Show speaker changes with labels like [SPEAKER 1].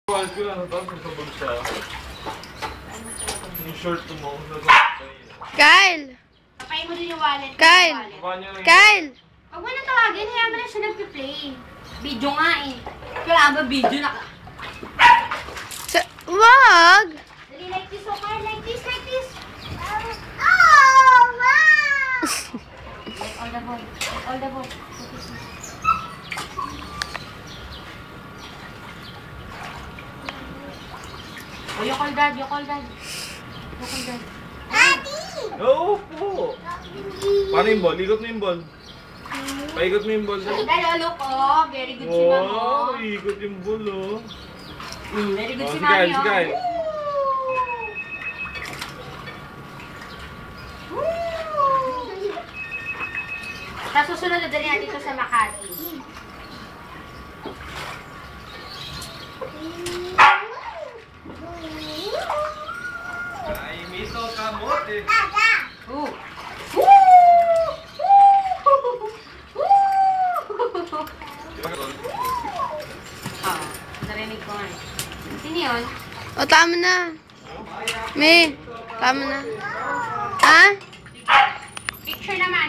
[SPEAKER 1] Wallet ko lang, tapos nasa bulsa. Yung short mo,
[SPEAKER 2] Kyle!
[SPEAKER 3] Papayin mo din yung wallet.
[SPEAKER 2] Kyle! Kyle!
[SPEAKER 3] Huwag mo na tawagin, hayaan mo na siya nagpi-play. Video nga eh. Kailangan ba video na ka?
[SPEAKER 2] Wag!
[SPEAKER 3] Dali, like this, okay? Like this, like this.
[SPEAKER 2] Oh, wow!
[SPEAKER 3] Like all the boy. Like all the boy. Oh, you call dad, you call dad. You call dad.
[SPEAKER 2] Daddy!
[SPEAKER 1] Oo po. Paano yung ball? Ikot mo yung ball. Paikot mo yung ball.
[SPEAKER 3] Dad, look, oh. Very good si mama.
[SPEAKER 1] Wow, ikot yung ball, oh.
[SPEAKER 3] Very good si
[SPEAKER 1] Si
[SPEAKER 3] mami,
[SPEAKER 1] Kyle, si Kyle.
[SPEAKER 3] Sa susunod na dali natin ito sa Makati.
[SPEAKER 1] Ay, mito kamote.
[SPEAKER 3] Ooh. Ah, narinig ko nga. Sino yun?
[SPEAKER 2] O, tama na. May, tama na. Ha?
[SPEAKER 3] Picture naman.